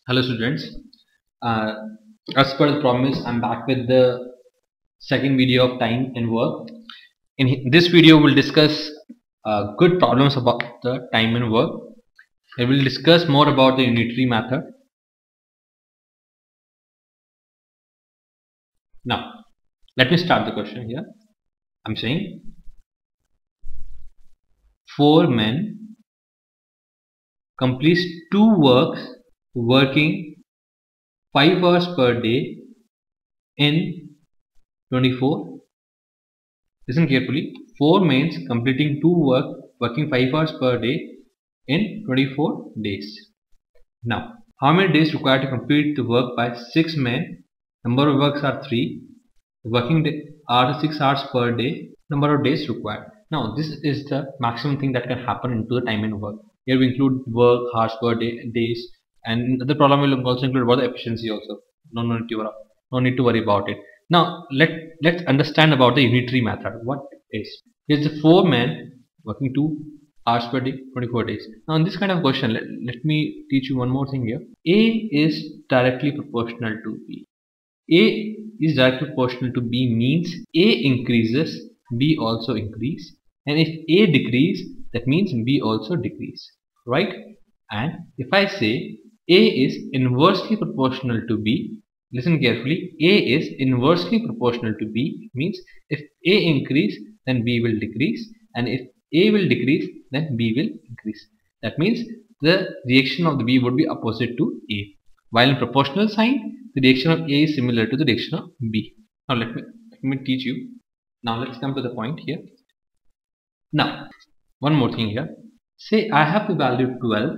Hello students, uh, as per the promise I'm back with the second video of time and work. In this video we'll discuss good problems about the time and work. I will discuss more about the unitary method. Now let me start the question here. I'm saying 4 men complete 2 works working 5 hours per day in 24. Listen carefully. 4 men completing 2 work working 5 hours per day in 24 days. Now, how many days required to complete the work by 6 men? Number of works are 3. Working day are 6 hours per day. Number of days required. Now, this is the maximum thing that can happen into the time and work. Here we include work, hours per day, days, and the problem will also include about the efficiency also. No need to worry about it. Now let's understand about the unitary method. What it is? Here's the 4 men working 2 hours per day, 24 days. Now in this kind of question, let me teach you one more thing here. A is directly proportional to B. A is directly proportional to B means A increases, B also increase, and if A decrease, that means B also decrease, right? And if I say A is inversely proportional to B, listen carefully, A is inversely proportional to B means if A increase, then B will decrease, and if A will decrease, then B will increase. That means the reaction of the B would be opposite to A. While in proportional sign, the reaction of A is similar to the reaction of B. Now let me teach you. Now let's come to the point here. Now one more thing here. Say I have the value 12,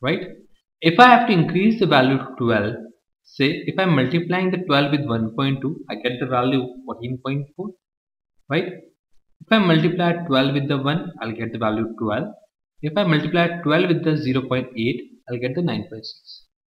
right? If I have to increase the value to 12, say if I'm multiplying the 12 with 1.2, I get the value 14.4, right? If I multiply 12 with the 1, I'll get the value 12. If I multiply 12 with the 0.8, I'll get the 9.6,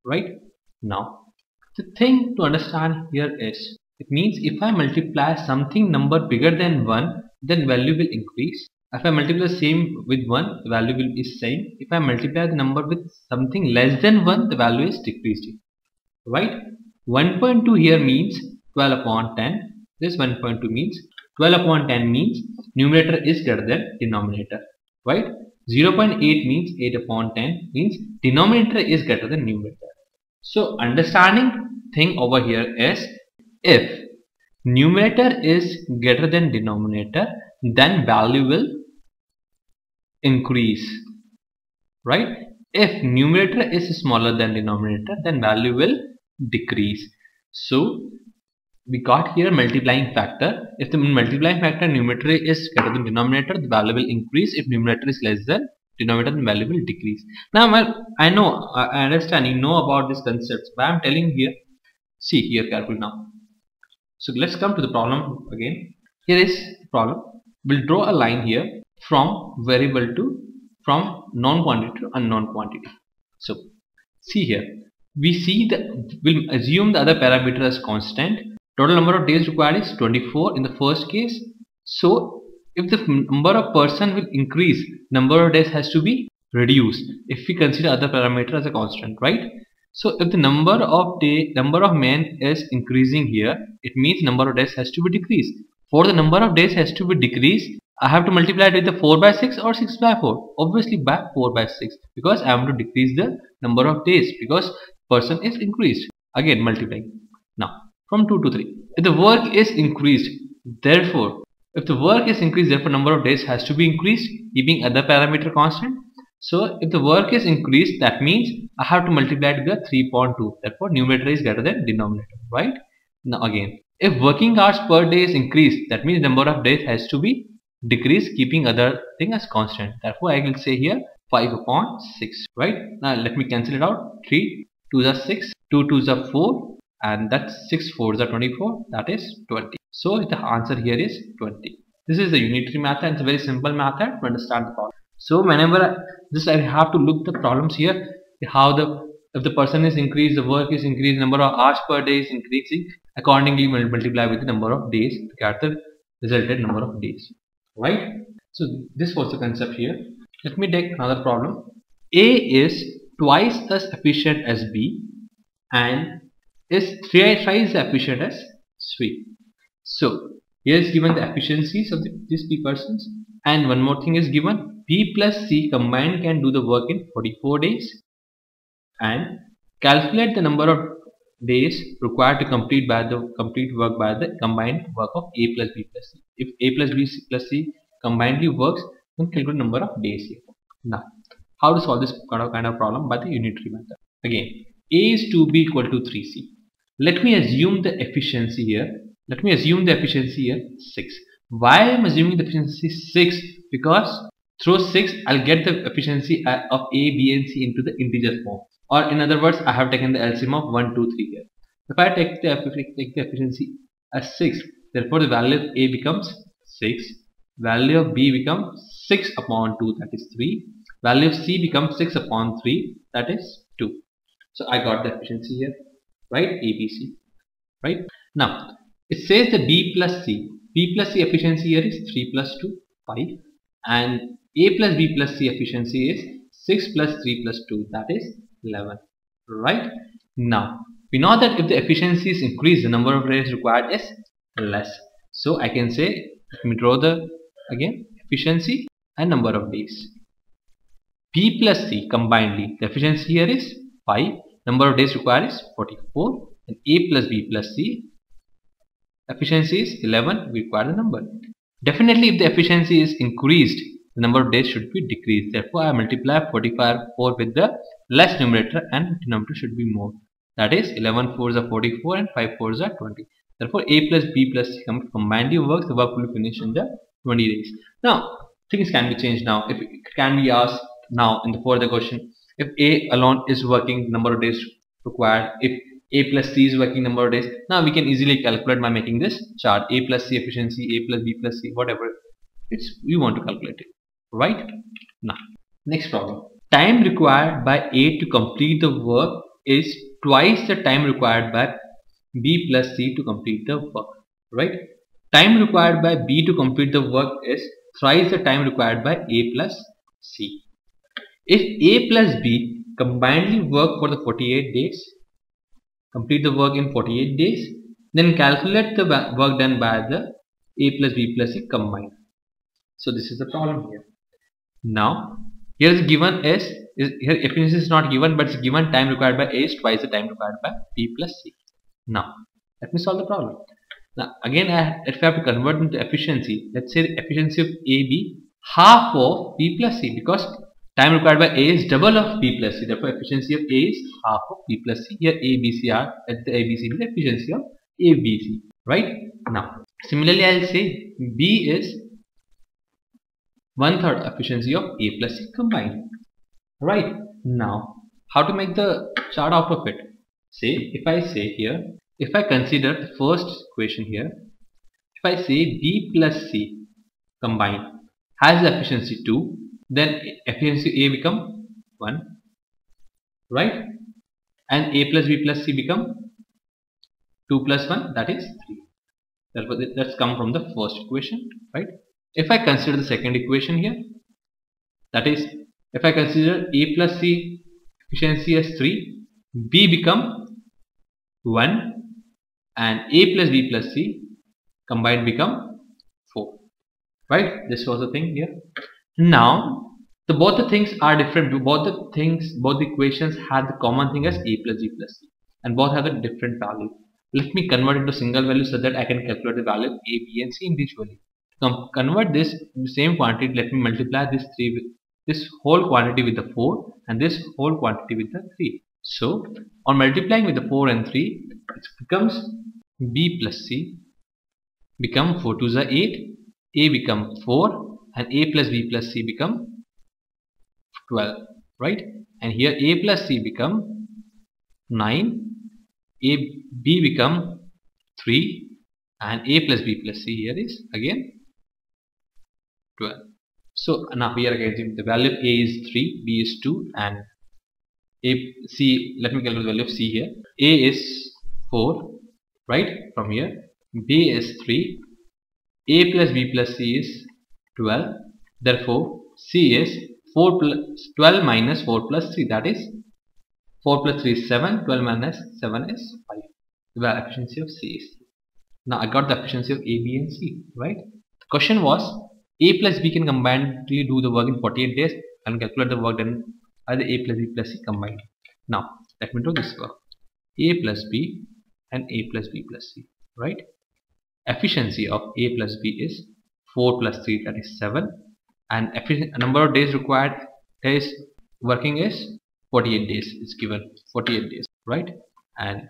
right? Now the thing to understand here is, it means if I multiply something number bigger than 1, then value will increase. If I multiply the same with 1, the value will be same. If I multiply the number with something less than 1, the value is decreasing, right? 1.2 here means 12 upon 10. This 1.2 means 12 upon 10 means numerator is greater than denominator, right? 0.8 means 8 upon 10 means denominator is greater than numerator. So understanding thing over here is, if numerator is greater than denominator, then value will increase, right? If numerator is smaller than denominator, then value will decrease. So we got here multiplying factor. If the multiplying factor numerator is greater than denominator, the value will increase. If numerator is less than denominator, the value will decrease. Now I know, I understand, you know about these concepts, but I'm telling here. See here carefully now. So let's come to the problem again. Here is the problem. We'll draw a line here from variable to, from non-quantity to unknown quantity. So see here, we'll assume the other parameter as constant. Total number of days required is 24 in the first case. So if the number of person will increase, number of days has to be reduced if we consider other parameter as a constant, right? So if the number of men is increasing here, it means number of days has to be decreased. For the number of days has to be decreased, I have to multiply it with the 4 by 6 or 6 by 4. Obviously by 4 by 6, because I have to decrease the number of days because person is increased. Again multiplying. Now from 2 to 3. If the work is increased, therefore number of days has to be increased, keeping other parameter constant. So if the work is increased, that means I have to multiply it with 3.2. Therefore numerator is greater than denominator, right? Now again, if working hours per day is increased, that means number of days has to be decreased, keeping other thing as constant. Therefore I will say here 5 upon 6, right? Now let me cancel it out. 3 2s are 6, 2 2s are 4, and that's 6 4s are 24, that is 20. So the answer here is 20. This is the unitary method. It's a very simple method to understand the problem. So whenever I have to look the problems here, how if the person is increased, the work is increased, number of hours per day is increasing, accordingly we'll multiply with the number of days to get the resulted number of days, right? So this was the concept here. Let me take another problem. A is twice as efficient as B and is thrice as efficient as C. So here is given the efficiencies of these P persons, and one more thing is given: B plus C combined can do the work in 44 days, and calculate the number of days required to complete work by the combined work of A plus B plus C. If A plus B plus C combinedly works, then calculate number of days here. Now, how to solve this kind of problem? By the unitary method. Again, A is 2B equal to 3C. Let me assume the efficiency here. Let me assume the efficiency here 6. Why I am assuming the efficiency 6? Because through 6 I'll get the efficiency of A, B and C into the integer form. Or in other words, I have taken the LCM of 1, 2, 3 here. If I take the efficiency as 6, therefore the value of A becomes 6. Value of B becomes 6 upon 2, that is 3. Value of C becomes 6 upon 3, that is 2. So I got the efficiency here, right? ABC, right? Now it says the B plus C. B plus C efficiency here is 3 plus 2, 5, and A plus B plus C efficiency is 6 plus 3 plus 2, that is 11, right? Now we know that if the efficiency is increased, the number of days required is less. So I can say, let me draw the again efficiency and number of days. B plus C combinedly, the efficiency here is 5, number of days required is 44, and A plus B plus C efficiency is 11, we require the number. Definitely if the efficiency is increased, the number of days should be decreased. Therefore I multiply 44 with the less numerator and denominator should be more. That is 11 4s are 44 and 5 4s are 20. Therefore A plus B plus C combinedly works, the work will finish in the 20 days. Now things can be changed now. If it can be asked now in the further question, if A alone is working, number of days required. If A plus C is working, number of days. Now we can easily calculate by making this chart. A plus C efficiency, A plus B plus C, whatever we want to calculate it, right? Now next problem. Time required by A to complete the work is twice the time required by B plus C to complete the work, right? Time required by B to complete the work is thrice the time required by A plus C. If A plus B combinedly work for the 48 days, complete the work in 48 days, then calculate the work done by the A plus B plus C combined. So this is the problem here. Now here is given here efficiency is not given, but it's given time required by A is twice the time required by B plus C. Now let me solve the problem. Now again, if I have to convert into efficiency, let's say the efficiency of A be half of B plus C, because time required by A is double of B plus C. Therefore efficiency of A is half of B plus C. Here A, B, C are at the ABC be the efficiency of A, B, C, right? Now similarly I'll say B is 1/3 efficiency of A plus C combined, right? Now how to make the chart out of it? Say if I say here, if I consider the first equation here, if I say B plus C combined has the efficiency 2, then efficiency A become 1, right? And A plus B plus C become 2 plus 1, that is 3. Therefore that's come from the first equation, right? If I consider the second equation here, that is if I consider A plus C efficiency as 3, B become 1 and A plus B plus C combined become 4, right? This was the thing here. Now both the things are different. Both the equations have the common thing as A plus B plus C, and both have a different value. Let me convert it to single value so that I can calculate the value of A, B and C individually. To convert this same quantity, let me multiply this 3 with this whole quantity with the 4 and this whole quantity with the 3. So on multiplying with the 4 and 3, it becomes B plus C become 4 2s are 8, A become 4 and A plus B plus C become 12, right? And here A plus C become 9, B become 3 and A plus B plus C here is again 12. So now here again the value of A is 3, B is 2 and C, let me calculate the value of C here. A is 4, right? From here B is 3, A plus B plus C is 12. Therefore C is 4 plus 12 minus 4 plus 3, that is 4 plus 3 is 7, 12 minus 7 is 5. The efficiency of C is 3. Now I got the efficiency of A, B and C, right? The question was A plus B can combinedly do the work in 48 days and calculate the work done by the A plus B plus C combined. Now let me do this work. A plus B and A plus B plus C, right? Efficiency of A plus B is 4 plus 3, that is 7, and number of days required is working is 48 days. It's given 48 days, right? And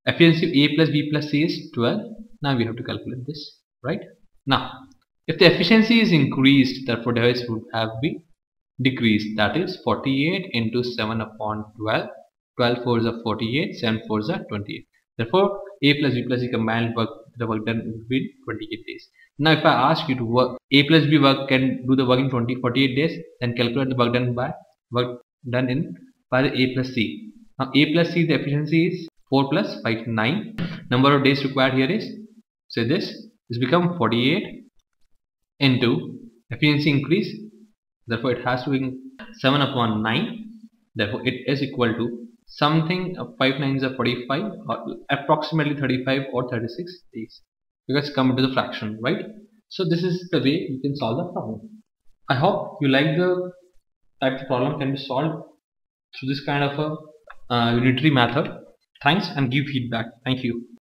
efficiency of A plus B plus C is 12. Now we have to calculate this, right? Now if the efficiency is increased, therefore days would have been decreased, that is 48 into 7 upon 12. 12 4s are 48, 7 4s are 28. Therefore A plus B plus C combined work, the work done will be 28 days. Now if I ask you to work A plus B work can do the work in 48 days, then calculate the work done by the A plus C. Now A plus C, the efficiency is 4 plus 5 9. Number of days required here is, say this become 48 into efficiency increase, therefore it has to be 7 upon 9, therefore it is equal to something 5 9s are 45 or approximately 35 or 36 days, because come into the fraction, right? So this is the way you can solve the problem. I hope you like the type of problem can be solved through this kind of a unitary method. Thanks, and give feedback. Thank you.